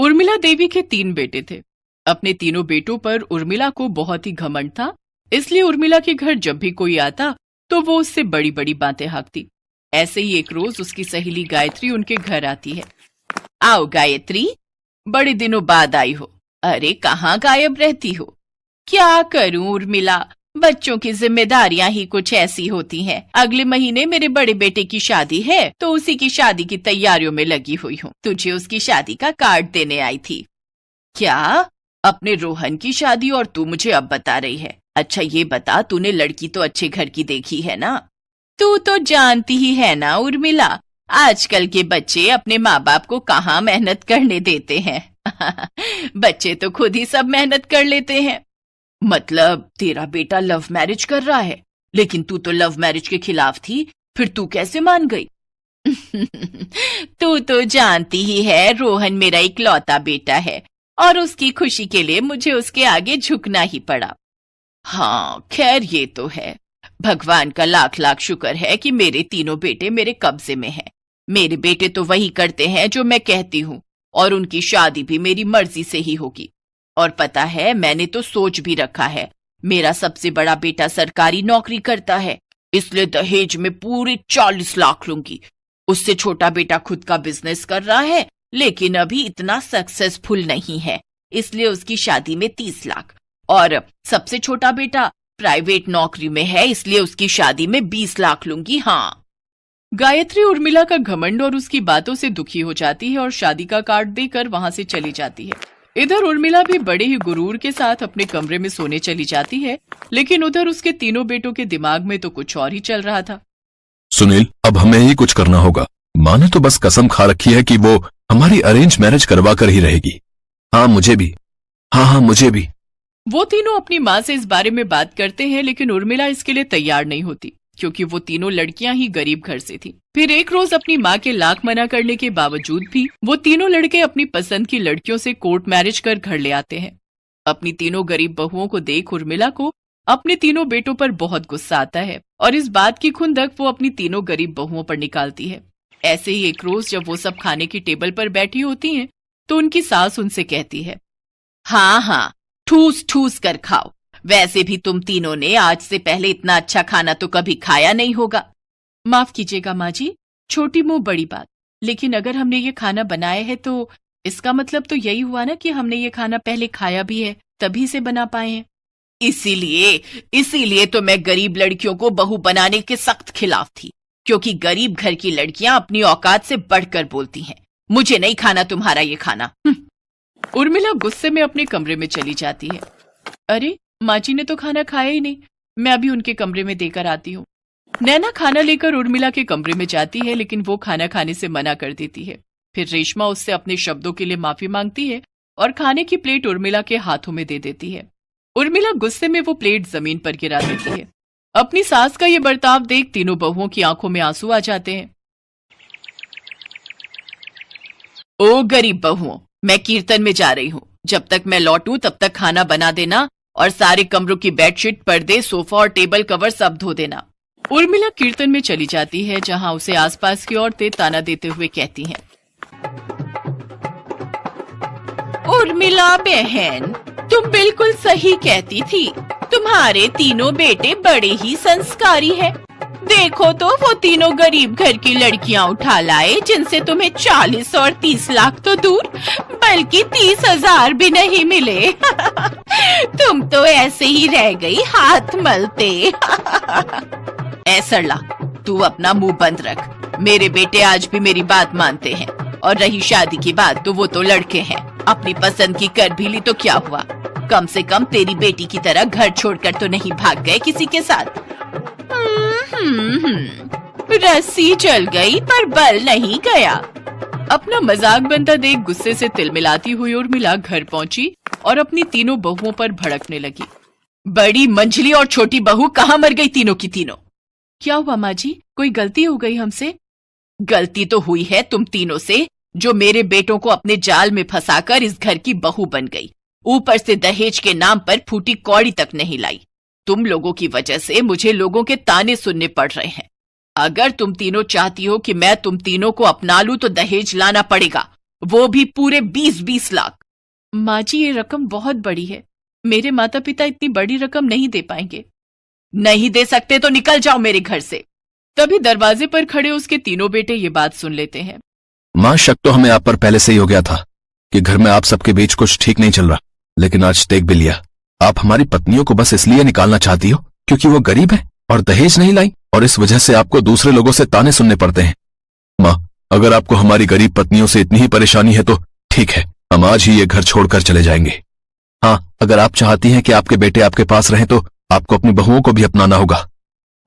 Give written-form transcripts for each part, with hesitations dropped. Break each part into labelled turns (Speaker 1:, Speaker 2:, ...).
Speaker 1: उर्मिला देवी के 3 बेटे थे। अपने तीनों बेटों पर उर्मिला को बहुत ही घमंड था, इसलिए उर्मिला के घर जब भी कोई आता तो वो उससे बड़ी बड़ी बातें हाँकती। ऐसे ही एक रोज उसकी सहेली गायत्री उनके घर आती है। आओ गायत्री, बड़े दिनों बाद आई हो। अरे कहाँ गायब रहती हो? क्या करूं उर्मिला, बच्चों की जिम्मेदारियां ही कुछ ऐसी होती हैं। अगले महीने मेरे बड़े बेटे की शादी है तो उसी की शादी की तैयारियों में लगी हुई हूँ। तुझे उसकी शादी का कार्ड देने आई थी। क्या? अपने रोहन की शादी और तू मुझे अब बता रही है? अच्छा ये बता, तूने लड़की तो अच्छे घर की देखी है ना? तू तो जानती ही है ना उर्मिला, आजकल के बच्चे अपने माँ बाप को कहाँ मेहनत करने देते हैं। बच्चे तो खुद ही सब मेहनत कर लेते हैं। मतलब तेरा बेटा लव मैरिज कर रहा है? लेकिन तू तो लव मैरिज के खिलाफ थी, फिर तू कैसे मान गई? तू तो जानती ही है रोहन मेरा इकलौता बेटा है और उसकी खुशी के लिए मुझे उसके आगे झुकना ही पड़ा। हाँ खैर ये तो है, भगवान का लाख लाख शुक्र है कि मेरे तीनों बेटे मेरे कब्जे में हैं। मेरे बेटे तो वही करते हैं जो मैं कहती हूँ और उनकी शादी भी मेरी मर्जी से ही होगी। और पता है मैंने तो सोच भी रखा है, मेरा सबसे बड़ा बेटा सरकारी नौकरी करता है, इसलिए दहेज में पूरे 40 लाख लूंगी। उससे छोटा बेटा खुद का बिजनेस कर रहा है लेकिन अभी इतना सक्सेसफुल नहीं है, इसलिए उसकी शादी में 30 लाख। और सबसे छोटा बेटा प्राइवेट नौकरी में है, इसलिए उसकी शादी में 20 लाख लूंगी। हाँ। गायत्री उर्मिला का घमंड और उसकी बातों से दुखी हो जाती है और शादी का कार्ड देकर वहां से चली जाती है। इधर उर्मिला भी बड़े ही गुरूर के साथ अपने कमरे में सोने चली जाती है, लेकिन उधर उसके तीनों बेटों के दिमाग में तो कुछ और ही चल रहा था।
Speaker 2: सुनील, अब हमें ही कुछ करना होगा। माँ ने तो बस कसम खा रखी है कि वो हमारी अरेंज मैरिज करवा कर ही रहेगी। हाँ मुझे भी, हाँ मुझे भी।
Speaker 1: वो तीनों अपनी माँ से इस बारे में बात करते हैं, लेकिन उर्मिला इसके लिए तैयार नहीं होती क्योंकि वो तीनों लड़कियां ही गरीब घर से थी। फिर एक रोज अपनी माँ के लाख मना करने के बावजूद भी वो तीनों लड़के अपनी पसंद की लड़कियों से कोर्ट मैरिज कर घर ले आते हैं। अपनी तीनों गरीब बहुओं को देख उर्मिला को अपने तीनों बेटों पर बहुत गुस्सा आता है और इस बात की खुंदक वो अपनी तीनों गरीब बहुओं पर निकालती है। ऐसे ही एक रोज जब वो सब खाने की टेबल पर बैठी होती हैं, तो उनकी सास उनसे कहती है, हाँ ठूस ठूस कर खाओ, वैसे भी तुम तीनों ने आज से पहले इतना अच्छा खाना तो कभी खाया नहीं होगा। माफ कीजिएगा माँ जी, छोटी मुंह बड़ी बात, लेकिन अगर हमने ये खाना बनाया है तो इसका मतलब तो यही हुआ ना कि हमने ये खाना पहले खाया भी है, तभी से बना पाए हैं। इसीलिए तो मैं गरीब लड़कियों को बहू बनाने के सख्त खिलाफ थी, क्योंकि गरीब घर की लड़कियां अपनी औकात से बढ़कर बोलती हैं। मुझे नहीं खाना तुम्हारा ये खाना। उर्मिला गुस्से में अपने कमरे में चली जाती है। अरे माँ जी ने तो खाना खाया ही नहीं, मैं अभी उनके कमरे में देकर आती हूँ। नैना खाना लेकर उर्मिला के कमरे में जाती है, लेकिन वो खाना खाने से मना कर देती है। फिर रेशमा उससे अपने शब्दों के लिए माफी मांगती है और खाने की प्लेट उर्मिला के हाथों में दे देती है। उर्मिला गुस्से में वो प्लेट जमीन पर गिरा देती है। अपनी सास का ये बर्ताव देख तीनों बहुओं की आंखों में आंसू आ जाते हैं। ओ गरीब बहुओं, मैं कीर्तन में जा रही हूँ, जब तक मैं लौटूं तब तक खाना बना देना और सारे कमरों की बेडशीट, पर्दे, सोफा और टेबल कवर सब धो देना। उर्मिला कीर्तन में चली जाती है, जहां उसे आसपास की औरतें ताना देते हुए कहती हैं, उर्मिला बहन, तुम बिल्कुल सही कहती थी, तुम्हारे तीनों बेटे बड़े ही संस्कारी हैं। देखो तो वो तीनों गरीब घर की लड़कियां उठा लाए, जिनसे तुम्हें 40 और 30 लाख तो दूर बल्कि 30,000 भी नहीं मिले। तुम तो ऐसे ही रह गई हाथ मलते। सरला, तू अपना मुंह बंद रख। मेरे बेटे आज भी मेरी बात मानते हैं, और रही शादी की बात तो वो तो लड़के हैं, अपनी पसंद की कर भी ली तो क्या हुआ, कम से कम तेरी बेटी की तरह घर छोड़कर तो नहीं भाग गए किसी के साथ। रस्सी चल गई पर बल नहीं गया। अपना मजाक बनता देख गुस्से से तिलमिलाती हुई उर्मिला घर पहुंची और अपनी तीनों बहुओं पर भड़कने लगी। बड़ी मंझली और छोटी बहू कहाँ मर गई तीनों की तीनों? क्या हुआ माँ जी, कोई गलती हो गई हमसे? गलती तो हुई है तुम तीनों से, जो मेरे बेटों को अपने जाल में फंसाकर इस घर की बहू बन गई, ऊपर से दहेज के नाम पर फूटी कौड़ी तक नहीं लाई। तुम लोगों की वजह से मुझे लोगों के ताने सुनने पड़ रहे हैं। अगर तुम तीनों चाहती हो कि मैं तुम तीनों को अपना लूं तो दहेज लाना पड़ेगा, वो भी पूरे 20-20 लाख। माँ जी, ये रकम बहुत बड़ी है, मेरे माता पिता इतनी बड़ी रकम नहीं दे पाएंगे। नहीं दे सकते तो निकल जाओ मेरे घर से। तभी दरवाजे पर खड़े उसके तीनों बेटे ये बात सुन लेते हैं।
Speaker 2: माँ, शक तो हमें आप पर पहले से ही हो गया था कि घर में आप सबके बीच कुछ ठीक नहीं चल रहा, लेकिन आज देख भी लिया। आप हमारी पत्नियों को बस इसलिए निकालना चाहती हो क्योंकि वो गरीब है और दहेज नहीं लाई, और इस वजह से आपको दूसरे लोगों से ताने सुनने पड़ते हैं। माँ, अगर आपको हमारी गरीब पत्नियों से इतनी ही परेशानी है तो ठीक है, हम आज ही ये घर छोड़कर चले जाएंगे। हाँ, अगर आप चाहती हैं कि आपके बेटे आपके पास रहें तो आपको अपनी बहुओं को भी अपनाना होगा।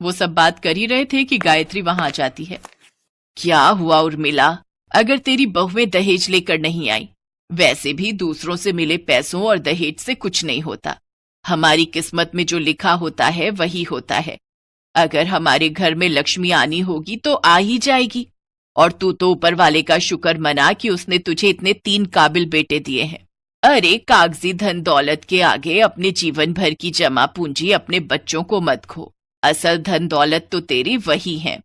Speaker 1: वो सब बात कर ही रहे थे कि गायत्री वहां आ जाती है। क्या हुआ उर्मिला, अगर तेरी बहुएं दहेज लेकर नहीं आई? वैसे भी दूसरों से मिले पैसों और दहेज से कुछ नहीं होता। हमारी किस्मत में जो लिखा होता है वही होता है। अगर हमारे घर में लक्ष्मी आनी होगी तो आ ही जाएगी। और तू तो ऊपर वाले का शुक्र मना कि उसने तुझे इतने 3 काबिल बेटे दिए हैं। अरे, कागजी धन दौलत के आगे अपने जीवन भर की जमा पूंजी अपने बच्चों को मत खो। असल धन दौलत तो तेरी वही है।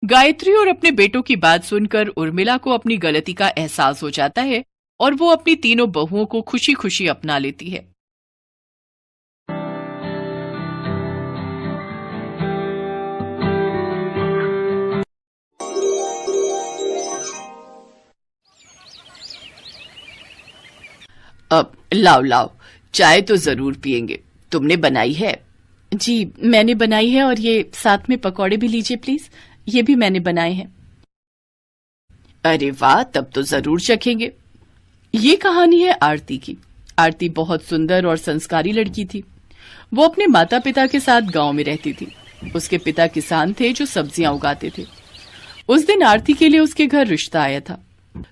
Speaker 1: गायत्री और अपने बेटों की बात सुनकर उर्मिला को अपनी गलती का एहसास हो जाता है और वो अपनी तीनों बहुओं को खुशी खुशी अपना लेती है। अब लाओ लाओ, चाय तो जरूर पियेंगे। तुमने बनाई है? जी, मैंने बनाई है, और ये साथ में पकौड़े भी लीजिए प्लीज, ये भी मैंने बनाए हैं। अरे वाह, तब तो जरूर चखेंगे। ये कहानी है आरती की। आरती बहुत सुंदर और संस्कारी लड़की थी। वो अपने माता पिता के साथ गांव में रहती थी। उसके पिता किसान थे जो सब्जियां उगाते थे। उस दिन आरती के लिए उसके घर रिश्ता आया था।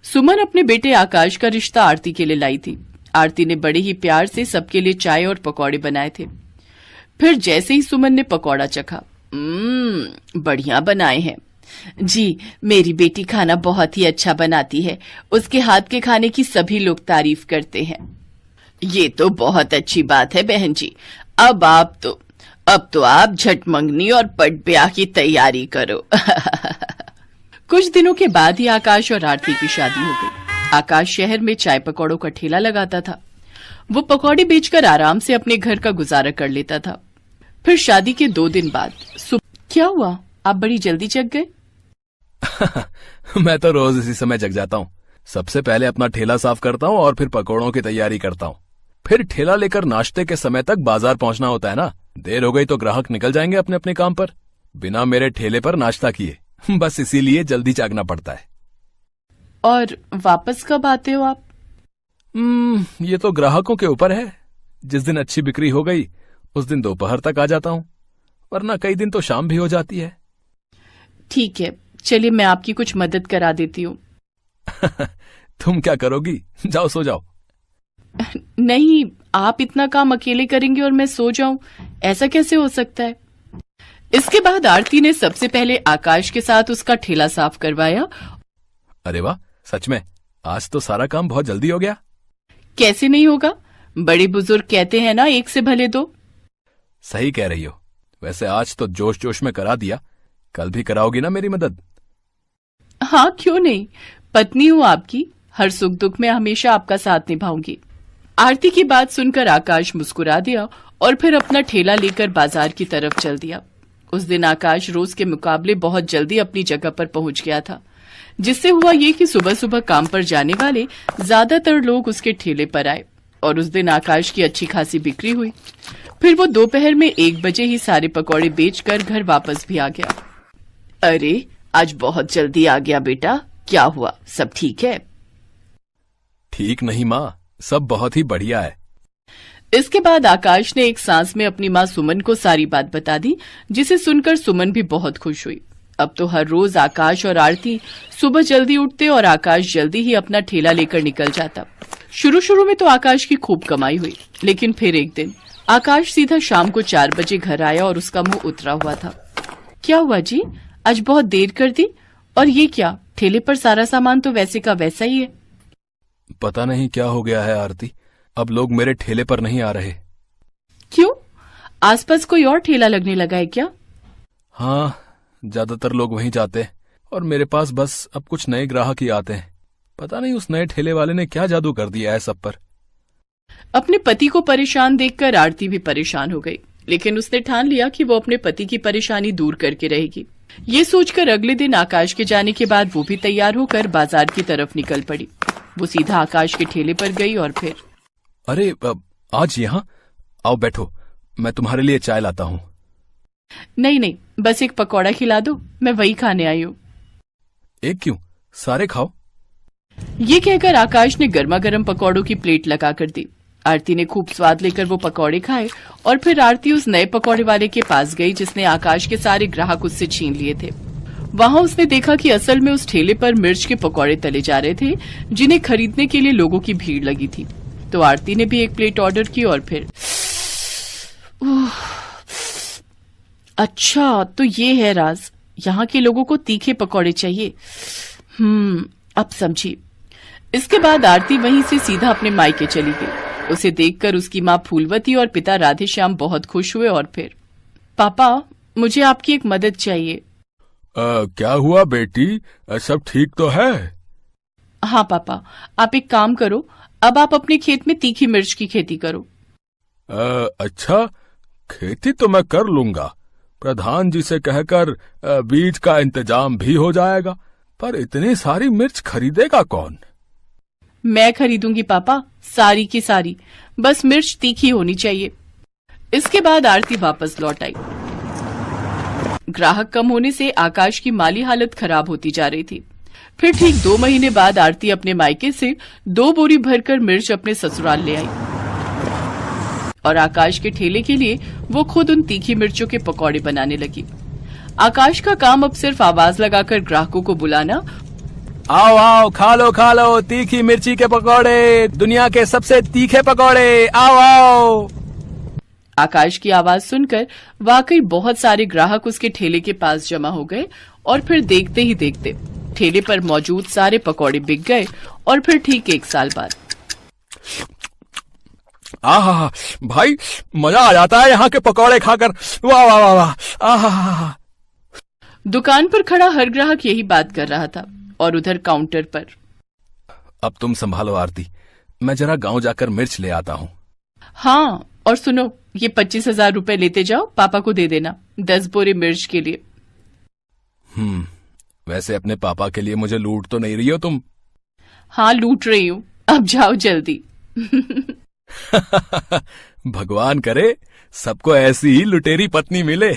Speaker 1: सुमन अपने बेटे आकाश का रिश्ता आरती के लिए लाई थी। आरती ने बड़े ही प्यार से सबके लिए चाय और पकौड़े बनाए थे। फिर जैसे ही सुमन ने पकौड़ा चखा, बढ़िया बनाए हैं जी, मेरी बेटी खाना बहुत ही अच्छा बनाती है। उसके हाथ के खाने की सभी लोग तारीफ करते हैं। ये तो बहुत अच्छी बात है बहन जी। अब तो आप झट मंगनी और पट ब्याह की तैयारी करो। कुछ दिनों के बाद ही आकाश और आरती की शादी हो गई। आकाश शहर में चाय पकौड़ों का ठेला लगाता था। वो पकौड़े बेचकर आराम से अपने घर का गुजारा कर लेता था। फिर शादी के 2 दिन बाद क्या हुआ, आप बड़ी जल्दी जग गए?
Speaker 2: मैं तो रोज इसी समय जग जाता हूँ। सबसे पहले अपना ठेला साफ करता हूँ और फिर पकौड़ों की तैयारी करता हूँ। फिर ठेला लेकर नाश्ते के समय तक बाजार पहुँचना होता है ना। देर हो गई तो ग्राहक निकल जाएंगे अपने अपने काम पर, बिना मेरे ठेले पर नाश्ता किए। बस इसीलिए जल्दी जागना पड़ता है।
Speaker 1: और वापस कब आते हो आप?
Speaker 2: ये तो ग्राहकों के ऊपर है। जिस दिन अच्छी बिक्री हो गई उस दिन दोपहर तक आ जाता हूँ, वरना कई दिन तो शाम भी हो जाती है।
Speaker 1: ठीक है, चलिए मैं आपकी कुछ मदद करा देती हूँ।
Speaker 2: तुम क्या करोगी? जाओ सो जाओ।
Speaker 1: नहीं, आप इतना काम अकेले करेंगे और मैं सो जाऊं, ऐसा कैसे हो सकता है? इसके बाद आरती ने सबसे पहले आकाश के साथ उसका ठेला साफ करवाया।
Speaker 2: अरे वाह, सच में आज तो सारा काम बहुत जल्दी हो गया।
Speaker 1: कैसे नहीं होगा, बड़े बुजुर्ग कहते हैं ना, 1 से भले 2।
Speaker 2: सही कह रही हो। वैसे आज तो जोश जोश में करा दिया, कल भी कराओगी ना मेरी मदद?
Speaker 1: हाँ, क्यों नहीं, पत्नी हूँ आपकी, हर सुख दुख में हमेशा आपका साथ निभाऊंगी। आरती की बात सुनकर आकाश मुस्कुरा दिया और फिर अपना ठेला लेकर बाजार की तरफ चल दिया। उस दिन आकाश रोज के मुकाबले बहुत जल्दी अपनी जगह पर पहुंच गया था, जिससे हुआ ये कि सुबह सुबह काम पर जाने वाले ज्यादातर लोग उसके ठेले पर आए और उस दिन आकाश की अच्छी खासी बिक्री हुई। फिर वो दोपहर में 1 बजे ही सारे पकौड़े बेचकर घर वापस भी आ गया। अरे, आज बहुत जल्दी आ गया बेटा, क्या हुआ, सब ठीक है?
Speaker 2: ठीक नहीं माँ, सब बहुत ही बढ़िया है।
Speaker 1: इसके बाद आकाश ने एक सांस में अपनी माँ सुमन को सारी बात बता दी, जिसे सुनकर सुमन भी बहुत खुश हुई। अब तो हर रोज आकाश और आरती सुबह जल्दी उठते और आकाश जल्दी ही अपना ठेला लेकर निकल जाता। शुरू में तो आकाश की खूब कमाई हुई, लेकिन फिर एक दिन आकाश सीधा शाम को 4 बजे घर आया और उसका मुंह उतरा हुआ था। क्या हुआ जी, आज बहुत देर कर दी? और ये क्या, ठेले पर सारा सामान तो वैसे का वैसा ही है।
Speaker 2: पता नहीं क्या हो गया है आरती, अब लोग मेरे ठेले पर नहीं आ रहे।
Speaker 1: क्यों, आसपास कोई और ठेला लगने लगा है क्या?
Speaker 2: हाँ, ज्यादातर लोग वहीं जाते हैं और मेरे पास बस अब कुछ नए ग्राहक ही आते हैं। पता नहीं उस नए ठेले वाले ने क्या जादू कर दिया है सब पर।
Speaker 1: अपने पति को परेशान देखकर आरती भी परेशान हो गई, लेकिन उसने ठान लिया कि वो अपने पति की परेशानी दूर करके रहेगी। ये सोचकर अगले दिन आकाश के जाने के बाद वो भी तैयार होकर बाजार की तरफ निकल पड़ी। वो सीधा आकाश के ठेले पर गई और फिर,
Speaker 2: अरे आज यहाँ आओ, बैठो, मैं तुम्हारे लिए चाय लाता हूँ।
Speaker 1: नहीं नहीं, बस एक पकौड़ा खिला दो, मैं वही खाने आई हूँ।
Speaker 2: एक क्यों, सारे खाओ।
Speaker 1: ये कहकर आकाश ने गर्मा गर्म पकौड़ों की प्लेट लगा कर दी। आरती ने खूब स्वाद लेकर वो पकौड़े खाए और फिर आरती उस नए पकौड़े वाले के पास गई जिसने आकाश के सारे ग्राहक उससे छीन लिए थे। वहां उसने देखा कि असल में उस ठेले पर मिर्च के पकौड़े तले जा रहे थे, जिन्हें खरीदने के लिए लोगों की भीड़ लगी थी। तो आरती ने भी एक प्लेट ऑर्डर की और फिर, अच्छा तो ये है राज, यहाँ के लोगों को तीखे पकौड़े चाहिए। अब समझी। इसके बाद आरती वहीं से सीधा अपने मायके चली गई। उसे देखकर उसकी माँ फूलवती और पिता राधेश्याम बहुत खुश हुए और फिर, पापा मुझे आपकी एक मदद चाहिए।
Speaker 2: क्या हुआ बेटी, सब ठीक तो है?
Speaker 1: हाँ पापा, आप एक काम करो, अब आप अपने खेत में तीखी मिर्च की खेती करो।
Speaker 2: अच्छा, खेती तो मैं कर लूंगा। प्रधान जी से कहकर बीज का इंतजाम भी हो जाएगा, पर इतनी सारी मिर्च खरीदेगा कौन?
Speaker 1: मैं खरीदूंगी पापा, सारी की सारी, बस मिर्च तीखी होनी चाहिए। इसके बाद आरती वापस लौट आई। ग्राहक कम होने से आकाश की माली हालत खराब होती जा रही थी। फिर ठीक 2 महीने बाद आरती अपने मायके से 2 बोरी भरकर मिर्च अपने ससुराल ले आई और आकाश के ठेले के लिए वो खुद उन तीखी मिर्चों के पकौड़े बनाने लगी। आकाश का काम अब सिर्फ आवाज लगाकर ग्राहकों को बुलाना,
Speaker 2: आओ आओ, खा लो तीखी मिर्ची के पकौड़े, दुनिया के सबसे तीखे पकौड़े, आओ आओ।
Speaker 1: आकाश की आवाज सुनकर वाकई बहुत सारे ग्राहक उसके ठेले के पास जमा हो गए और फिर देखते ही देखते ठेले पर मौजूद सारे पकौड़े बिक गए। और फिर ठीक 1 साल बाद,
Speaker 2: आहा भाई, मजा आ जाता है यहाँ के पकौड़े खाकर, वाह वाह वाह वाह, आहा।
Speaker 1: दुकान पर खड़ा हर ग्राहक यही बात कर रहा था और उधर काउंटर पर,
Speaker 2: अब तुम संभालो आरती, मैं जरा गांव जाकर मिर्च ले आता हूँ।
Speaker 1: हाँ, और सुनो, ये 25,000 रुपए लेते जाओ, पापा को दे देना 10 बोरे मिर्च के लिए।
Speaker 2: वैसे अपने पापा के लिए मुझे लूट तो नहीं रही हो तुम?
Speaker 1: हाँ लूट रही हूँ, अब जाओ जल्दी।
Speaker 2: भगवान करे सबको ऐसी ही लुटेरी पत्नी मिले।